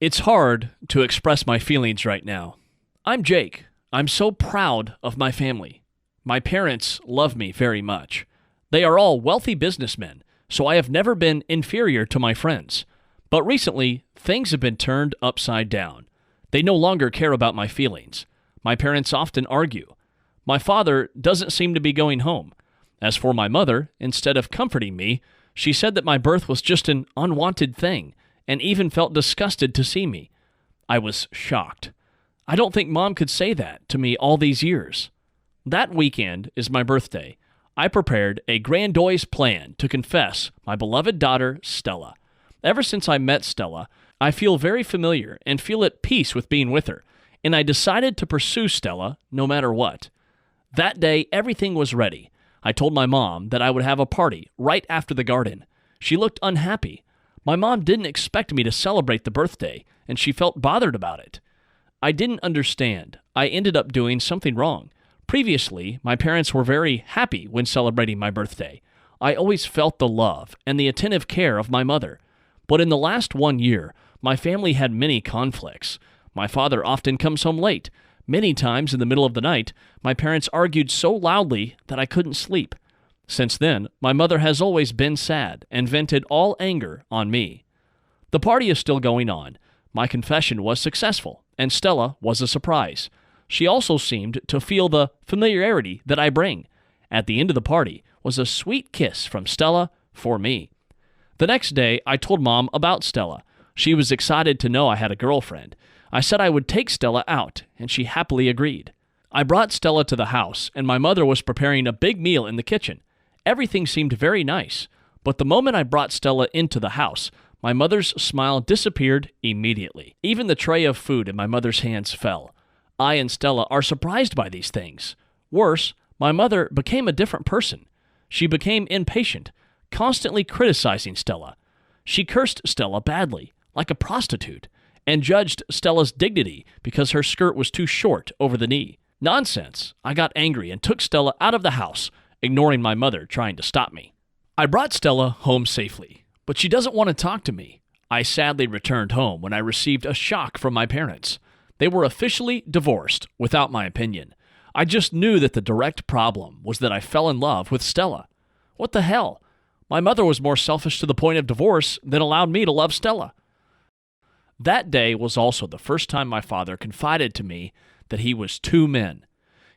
It's hard to express my feelings right now. I'm Jake. I'm so proud of my family. My parents love me very much. They are all wealthy businessmen, so I have never been inferior to my friends. But recently, things have been turned upside down. They no longer care about my feelings. My parents often argue. My father doesn't seem to be going home. As for my mother, instead of comforting me, she said that my birth was just an unwanted thing, and even felt disgusted to see me. I was shocked. I don't think Mom could say that to me all these years. That weekend is my birthday. I prepared a grandiose plan to confess my beloved daughter, Stella. Ever since I met Stella, I feel very familiar and feel at peace with being with her, and I decided to pursue Stella no matter what. That day, everything was ready. I told my mom that I would have a party right after the garden. She looked unhappy. My mom didn't expect me to celebrate the birthday, and she felt bothered about it. I didn't understand. I ended up doing something wrong. Previously, my parents were very happy when celebrating my birthday. I always felt the love and the attentive care of my mother. But in the last 1 year, my family had many conflicts. My father often comes home late. Many times in the middle of the night, my parents argued so loudly that I couldn't sleep. Since then, my mother has always been sad and vented all anger on me. The party is still going on. My confession was successful, and Stella was a surprise. She also seemed to feel the familiarity that I bring. At the end of the party was a sweet kiss from Stella for me. The next day, I told Mom about Stella. She was excited to know I had a girlfriend. I said I would take Stella out, and she happily agreed. I brought Stella to the house, and my mother was preparing a big meal in the kitchen. Everything seemed very nice, but the moment I brought Stella into the house, my mother's smile disappeared immediately. Even the tray of food in my mother's hands fell. I and Stella are surprised by these things. Worse, my mother became a different person. She became impatient, constantly criticizing Stella. She cursed Stella badly, like a prostitute, and judged Stella's dignity because her skirt was too short over the knee. Nonsense! I got angry and took Stella out of the house, ignoring my mother trying to stop me. I brought Stella home safely, but she doesn't want to talk to me. I sadly returned home when I received a shock from my parents. They were officially divorced without my opinion. I just knew that the direct problem was that I fell in love with Stella. What the hell? My mother was more selfish to the point of divorce than allowed me to love Stella. That day was also the first time my father confided to me that he was two men.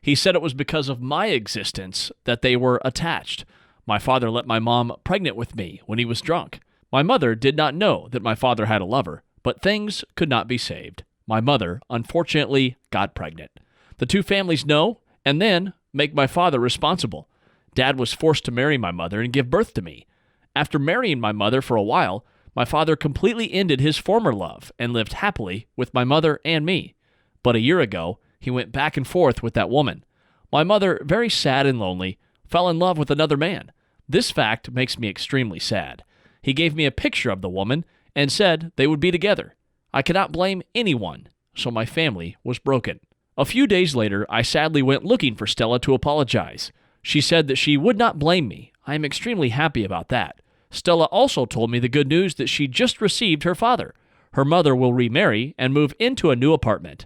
He said it was because of my existence that they were attached. My father let my mom pregnant with me when he was drunk. My mother did not know that my father had a lover, but things could not be saved. My mother, unfortunately, got pregnant. The two families know, and then make my father responsible. Dad was forced to marry my mother and give birth to me. After marrying my mother for a while, my father completely ended his former love and lived happily with my mother and me. But a year ago, he went back and forth with that woman. My mother, very sad and lonely, fell in love with another man. This fact makes me extremely sad. He gave me a picture of the woman and said they would be together. I cannot blame anyone, so my family was broken. A few days later, I sadly went looking for Stella to apologize. She said that she would not blame me. I am extremely happy about that. Stella also told me the good news that she just received her father. Her mother will remarry and move into a new apartment.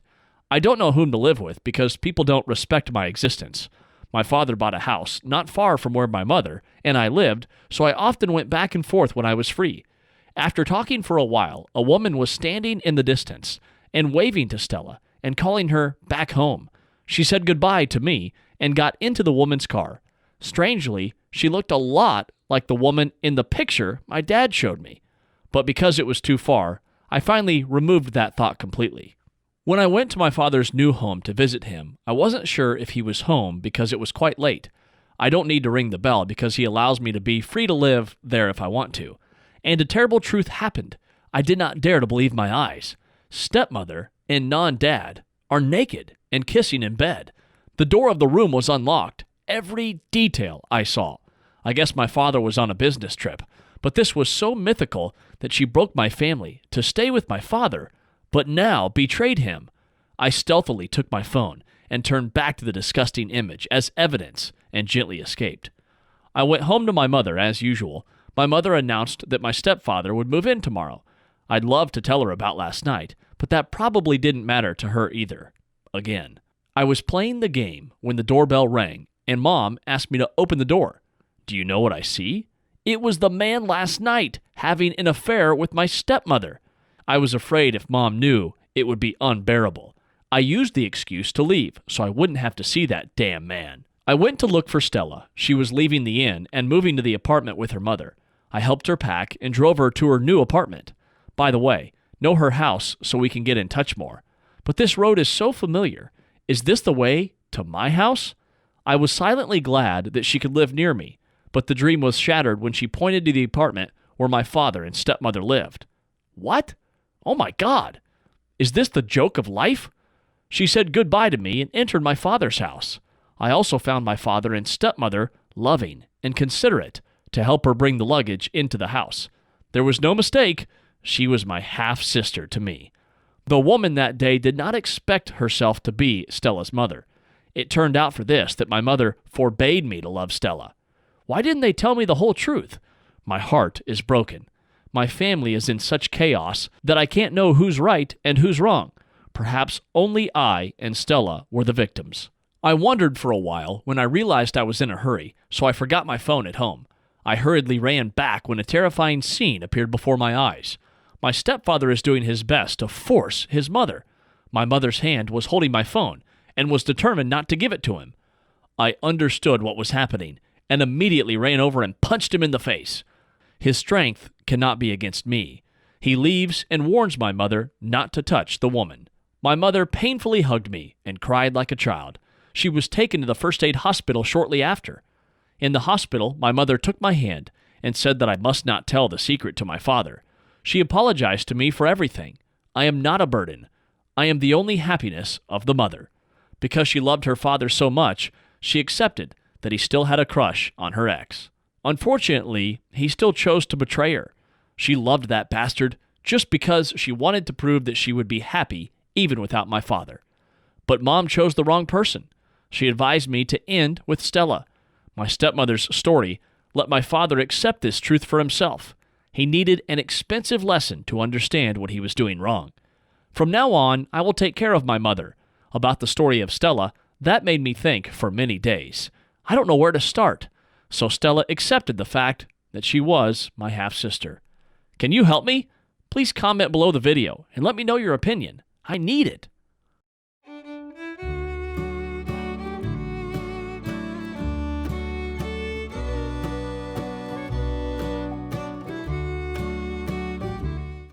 I don't know whom to live with because people don't respect my existence. My father bought a house not far from where my mother and I lived, so I often went back and forth when I was free. After talking for a while, a woman was standing in the distance and waving to Stella and calling her back home. She said goodbye to me and got into the woman's car. Strangely, she looked a lot like the woman in the picture my dad showed me. But because it was too far, I finally removed that thought completely. When I went to my father's new home to visit him, I wasn't sure if he was home because it was quite late. I don't need to ring the bell because he allows me to be free to live there if I want to. And a terrible truth happened. I did not dare to believe my eyes. Stepmother and non-dad are naked and kissing in bed. The door of the room was unlocked. Every detail I saw. I guess my father was on a business trip, but this was so mythical that she broke my family to stay with my father, but now betrayed him. I stealthily took my phone and turned back to the disgusting image as evidence and gently escaped. I went home to my mother as usual. My mother announced that my stepfather would move in tomorrow. I'd love to tell her about last night, but that probably didn't matter to her either. Again. I was playing the game when the doorbell rang, and Mom asked me to open the door. Do you know what I see? It was the man last night having an affair with my stepmother. I was afraid if Mom knew, it would be unbearable. I used the excuse to leave so I wouldn't have to see that damn man. I went to look for Stella. She was leaving the inn and moving to the apartment with her mother. I helped her pack and drove her to her new apartment. By the way, know her house so we can get in touch more. But this road is so familiar. Is this the way to my house? I was silently glad that she could live near me, but the dream was shattered when she pointed to the apartment where my father and stepmother lived. What? Oh my God! Is this the joke of life? She said goodbye to me and entered my father's house. I also found my father and stepmother loving and considerate to help her bring the luggage into the house. There was no mistake. She was my half-sister to me. The woman that day did not expect herself to be Stella's mother. It turned out for this that my mother forbade me to love Stella. Why didn't they tell me the whole truth? My heart is broken. My family is in such chaos that I can't know who's right and who's wrong. Perhaps only I and Stella were the victims. I wondered for a while when I realized I was in a hurry, so I forgot my phone at home. I hurriedly ran back when a terrifying scene appeared before my eyes. My stepfather is doing his best to force his mother. My mother's hand was holding my phone and was determined not to give it to him. I understood what was happening and immediately ran over and punched him in the face. His strength cannot be against me. He leaves and warns my mother not to touch the woman. My mother painfully hugged me and cried like a child. She was taken to the first aid hospital shortly after. In the hospital, my mother took my hand and said that I must not tell the secret to my father. She apologized to me for everything. I am not a burden. I am the only happiness of the mother. Because she loved her father so much, she accepted that he still had a crush on her ex. Unfortunately, he still chose to betray her. She loved that bastard just because she wanted to prove that she would be happy even without my father. But Mom chose the wrong person. She advised me to end with Stella. My stepmother's story let my father accept this truth for himself. He needed an expensive lesson to understand what he was doing wrong. From now on, I will take care of my mother. About the story of Stella, that made me think for many days. I don't know where to start. So Stella accepted the fact that she was my half-sister. Can you help me? Please comment below the video and let me know your opinion. I need it.